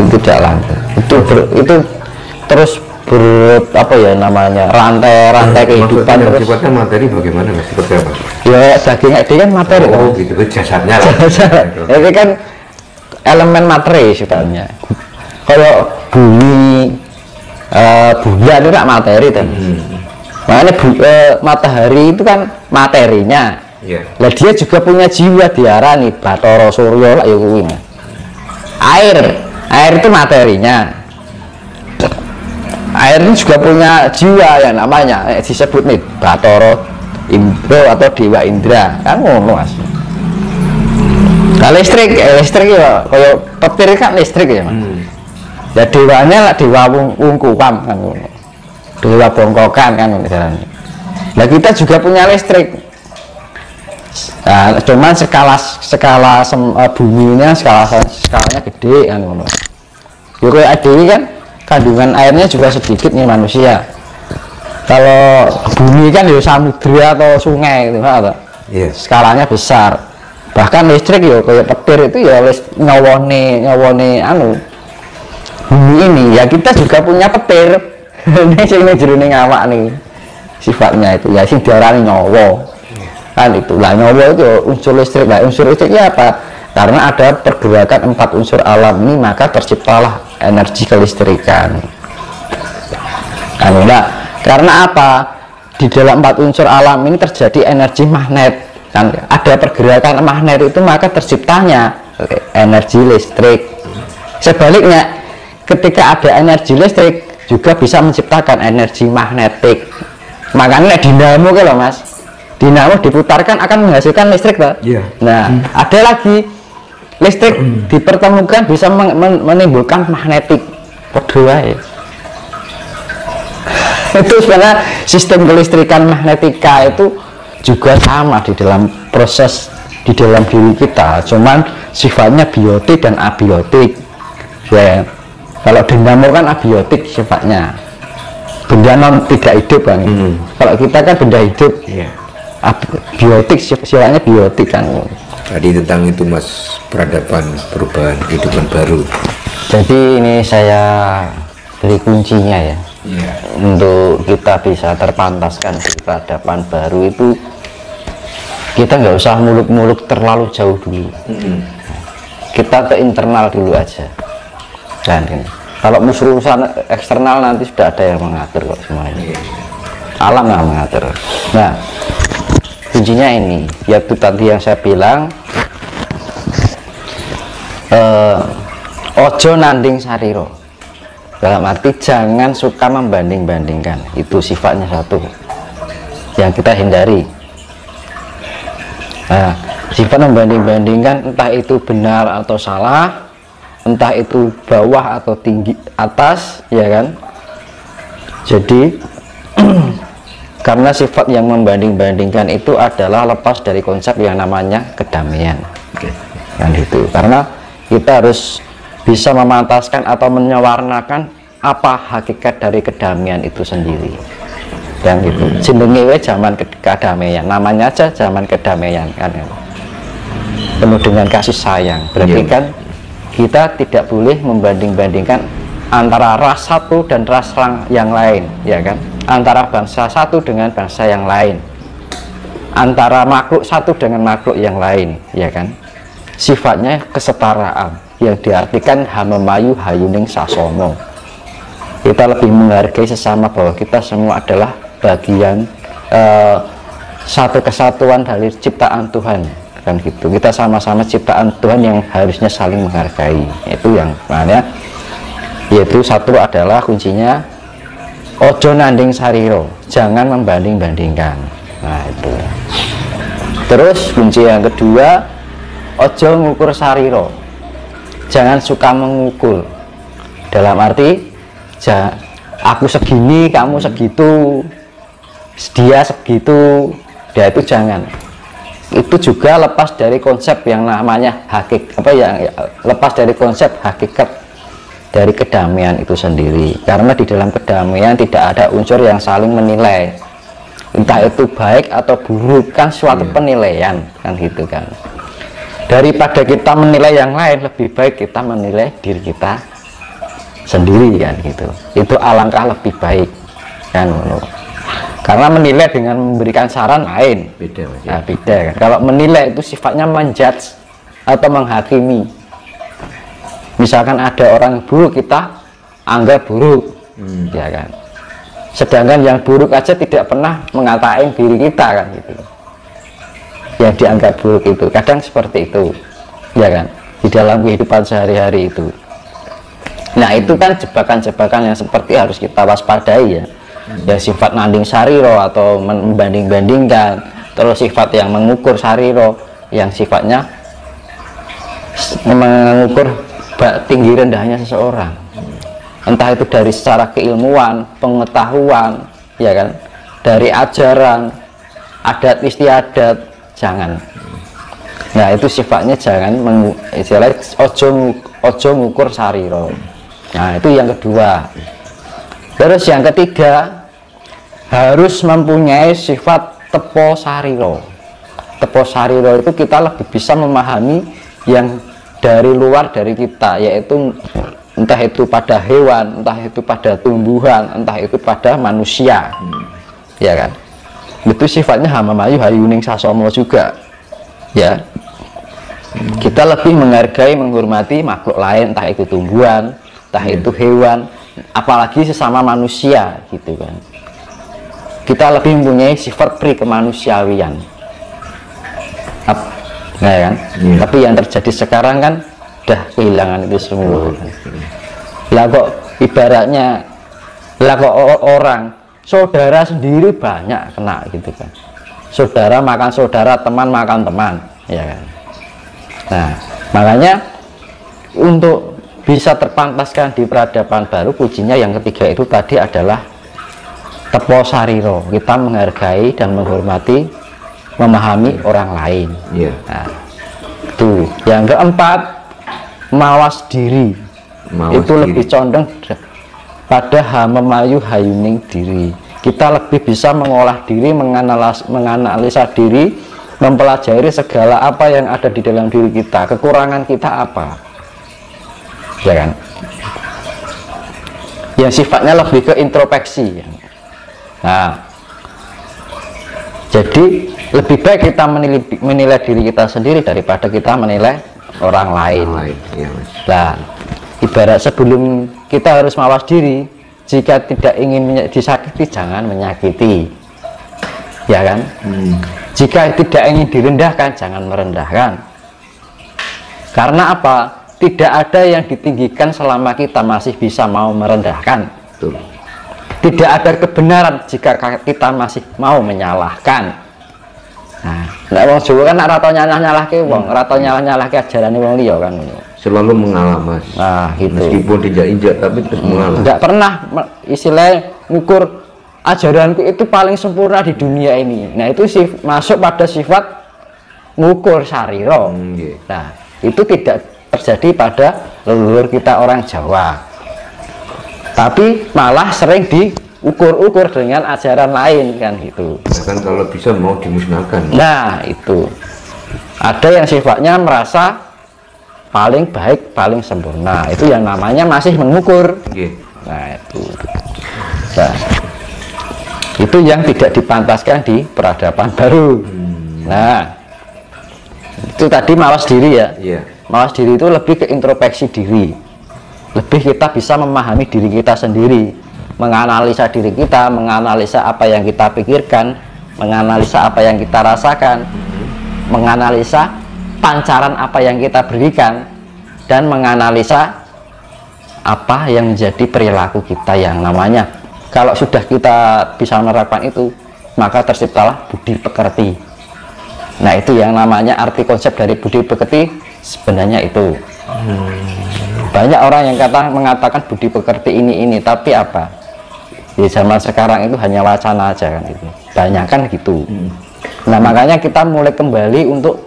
tidak langgeng. Itu terus apa ya namanya, rantai kehidupan. Terus sifatnya materi bagaimana Mas? Seperti apa? Ya daging itu kan materi. Oh gitu, jasadnya lah. Itu kan elemen materi sifatnya. Kalau bumi, bulan itu kan materi kan. Makanya matahari itu kan materinya. Lah dia juga punya jiwa, diarani Bathara Surya lah ya kuwi. Air itu materinya. Air ini juga punya jiwa ya namanya, disebut nih Bathara Indra atau Dewa Indra kan ngono Mas. Nah listrik ya kayak petir kan listrik ya Mas. Ya dewanya lah dewa wungkupan kan ngono, dewa bongkokan kan misalnya. Nah kita juga punya listrik. Nah, cuman skala buminya skalanya gede kan ngono. Yo kayak adewi kan kandungan airnya juga sedikit nih manusia. Kalau bumi kan ya samudra atau sungai gitu kan, skalanya besar. Bahkan listrik ya kayak petir itu ya nyawone bumi ini. Ya kita juga punya petir. Ini sing jroning awak nih sifatnya itu ya sing diarani nyawa. Kan itu lah, nyawa itu unsur listrik. Nah, unsur listriknya apa? Karena ada pergerakan 4 unsur alam ini, maka terciptalah energi kelistrikan. Nah, karena apa? Di dalam 4 unsur alam ini terjadi energi magnet. Kan ada pergerakan magnet itu, maka terciptanya energi listrik. Sebaliknya, ketika ada energi listrik juga bisa menciptakan energi magnetik. Makanya dinamo kalau Mas, dinamo diputarkan akan menghasilkan listrik toh. Nah, ada lagi listrik dipertemukan bisa menimbulkan magnetik. Podo wae. Itu sebenarnya sistem kelistrikan magnetika itu juga sama di dalam proses di dalam diri kita, cuman sifatnya biotik dan abiotik. Ya, kalau dinamo kan abiotik sifatnya, benda non tidak hidup kan. Kalau kita kan benda hidup. Biotik sifatnya biotik kan. Tadi tentang itu Mas, peradaban, perubahan, kehidupan baru. Jadi ini saya beri kuncinya ya. Untuk kita bisa terpantaskan di peradaban baru itu, kita nggak usah muluk-muluk terlalu jauh dulu. Kita ke internal dulu aja. Dan ini, kalau urusan eksternal nanti sudah ada yang mengatur kok semuanya. Alam yang mengatur. Nah, kuncinya ini, yaitu tadi yang saya bilang, ojo nanding sariro. Dalam arti jangan suka membanding-bandingkan. Itu sifatnya satu yang kita hindari. Nah, sifat membanding-bandingkan, entah itu benar atau salah, entah itu bawah atau tinggi atas, ya kan. Jadi karena sifat yang membanding-bandingkan itu adalah lepas dari konsep yang namanya kedamaian. Kan itu. Karena kita harus bisa memantaskan atau menyawarnakan apa hakikat dari kedamaian itu sendiri. Dan gitu. Jenenge zaman kedamaian, namanya aja zaman kedamaian kan. Penuh dengan kasih sayang. Berarti kan kita tidak boleh membanding-bandingkan antara ras satu dan ras yang lain, ya kan? Antara bangsa satu dengan bangsa yang lain, antara makhluk satu dengan makhluk yang lain, ya kan? Sifatnya kesetaraan yang diartikan hamemayu hayuning sasono. Kita lebih menghargai sesama, bahwa kita semua adalah bagian satu kesatuan dari ciptaan Tuhan, kan gitu. Kita sama-sama ciptaan Tuhan yang harusnya saling menghargai. Itu yang namanya, yaitu satu adalah kuncinya ojo nanding sariro, jangan membanding-bandingkan. Nah itu. Terus kunci yang kedua, ojo ngukur sariro, jangan suka mengukur. Dalam arti aku segini, kamu segitu, dia segitu, dia itu jangan. Itu juga lepas dari konsep yang namanya lepas dari konsep hakikat dari kedamaian itu sendiri. Karena di dalam kedamaian tidak ada unsur yang saling menilai, entah itu baik atau buruk, kan suatu penilaian, kan gitu kan. Daripada kita menilai yang lain, lebih baik kita menilai diri kita sendiri kan gitu. Itu alangkah lebih baik kan. Karena menilai dengan memberikan saran lain, beda Mas. Nah, beda kan. Kalau menilai itu sifatnya menjudge atau menghakimi. Misalkan ada orang buruk, kita anggap buruk, ya kan. Sedangkan yang buruk aja tidak pernah mengatain diri kita kan gitu. Yang dianggap buruk itu kadang seperti itu, ya kan, di dalam kehidupan sehari-hari itu. Nah itu kan jebakan-jebakan yang seperti harus kita waspadai ya. Ya sifat nanding sariro atau membanding-bandingkan, terus sifat yang mengukur sariro, yang sifatnya mengukur tinggi rendahnya seseorang, entah itu dari secara keilmuan, pengetahuan, ya kan, dari ajaran, adat istiadat, jangan. Nah itu sifatnya jangan istilahnya ojo ngukur sariro. Nah itu yang kedua. Terus yang ketiga, harus mempunyai sifat tepo sariro. Tepo sariro itu kita lebih bisa memahami yang dari luar dari kita, yaitu entah itu pada hewan, entah itu pada tumbuhan, entah itu pada manusia, ya kan. Itu sifatnya hamamayu hayuning sasomo juga, ya. Kita lebih menghargai, menghormati makhluk lain, entah itu tumbuhan, entah itu hewan, apalagi sesama manusia gitu kan. Kita lebih mempunyai sifat pri kemanusiawian, nah kan. Tapi yang terjadi sekarang kan udah kehilangan itu semua. Lah kok ibaratnya, lah kok orang saudara sendiri banyak kena gitu kan. Saudara makan saudara, teman makan teman, ya kan. Nah makanya untuk bisa terpantaskan di peradaban baru, kuncinya yang ketiga itu tadi adalah tepo sariro. Kita menghargai dan menghormati, memahami orang lain. Nah, itu yang keempat, mawas diri. Itu lebih condong pada hamamayu hayuning diri. Kita lebih bisa mengolah diri, menganalisa diri, mempelajari segala apa yang ada di dalam diri kita, kekurangan kita apa, ya kan, yang sifatnya lebih ke introspeksi. Nah jadi lebih baik kita menilai diri kita sendiri daripada kita menilai orang lain. Nah ibarat sebelum kita harus mawas diri, jika tidak ingin disakiti jangan menyakiti, ya kan. Jika tidak ingin direndahkan jangan merendahkan. Karena apa? Tidak ada yang ditinggikan selama kita masih bisa mau merendahkan. Tidak ada kebenaran jika kita masih mau menyalahkan. Nah, wong Jawa kan rata nyalah-nyalahke wong, rata nyalah-nyalahke ajarane wong liya kan. Selalu mengalah Mas. Nah, gitu. Meskipun tidak-injak tapi terus mengalah. Enggak pernah istilahnya ngukur ajaranku itu paling sempurna di dunia ini. Nah, itu masuk pada sifat ngukur sariro. Nah, itu tidak terjadi pada leluhur kita orang Jawa. Tapi malah sering diukur-ukur dengan ajaran lain kan gitu. Bahkan kalau bisa mau dimusnahkan. Nah, itu. Ada yang sifatnya merasa paling baik, paling sempurna. Itu yang namanya masih mengukur. Nah, itu. Nah, itu yang tidak dipantaskan di peradaban baru. Nah, itu tadi mawas diri ya. Mawas diri itu lebih ke introspeksi diri, lebih kita bisa memahami diri kita sendiri, menganalisa diri kita, menganalisa apa yang kita pikirkan, menganalisa apa yang kita rasakan, menganalisa pancaran apa yang kita berikan, dan menganalisa apa yang menjadi perilaku kita yang namanya. Kalau sudah kita bisa menerapkan itu, maka terciptalah budi pekerti. Nah, itu yang namanya arti konsep dari budi pekerti sebenarnya itu. Banyak orang yang mengatakan budi pekerti ini, tapi apa? Di zaman sekarang itu hanya wacana aja kan itu. Banyak kan gitu. Nah, makanya kita mulai kembali untuk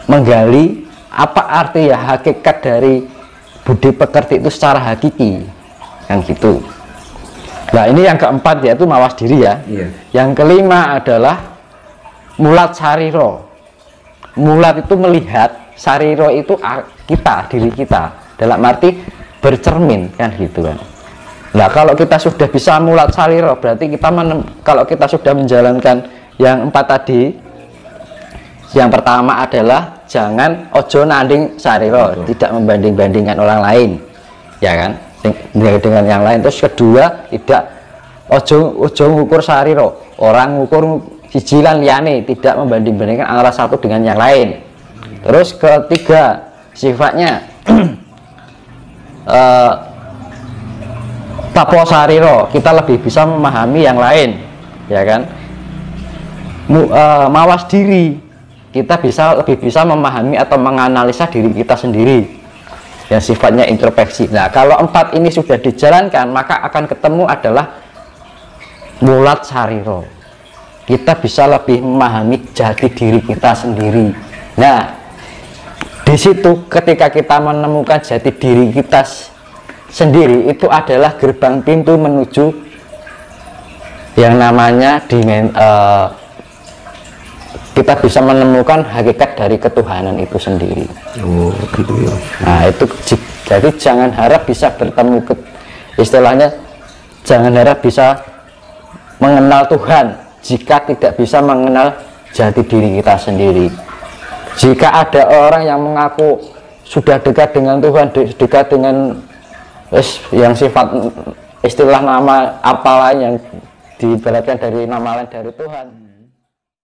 menggali apa arti ya hakikat dari budi pekerti itu secara hakiki kan gitu. Nah, ini yang keempat yaitu mawas diri ya. Yang kelima adalah mulat sariro. Mulat itu melihat, sariro itu kita, diri kita. Dalam arti bercermin kan gitu kan. Nah kalau kita sudah bisa mulat sariro, berarti kita kalau kita sudah menjalankan yang 4 tadi, yang pertama adalah jangan ojo nanding sariro, tidak membanding-bandingkan orang lain, ya kan, dengan yang lain. Terus kedua, tidak ojo ngukur sariro, orang ngukur sijilan liane, tidak membanding-bandingkan antara satu dengan yang lain. Terus ketiga, sifatnya tapo sariro, kita lebih bisa memahami yang lain, ya kan. Mawas diri, kita lebih bisa memahami atau menganalisa diri kita sendiri, yang sifatnya introspeksi. Nah kalau 4 ini sudah dijalankan, maka akan ketemu adalah mulat sariro, kita bisa lebih memahami jati diri kita sendiri. Nah di situ ketika kita menemukan jati diri kita sendiri, itu adalah gerbang pintu menuju yang namanya kita bisa menemukan hakikat dari ketuhanan itu sendiri. Oh gitu ya. Nah itu jadi jangan harap bisa bertemu istilahnya jangan harap bisa mengenal Tuhan jika tidak bisa mengenal jati diri kita sendiri. Jika ada orang yang mengaku sudah dekat dengan Tuhan, dekat dengan yang sifat istilah nama apalah yang diibaratkan dari nama lain dari Tuhan,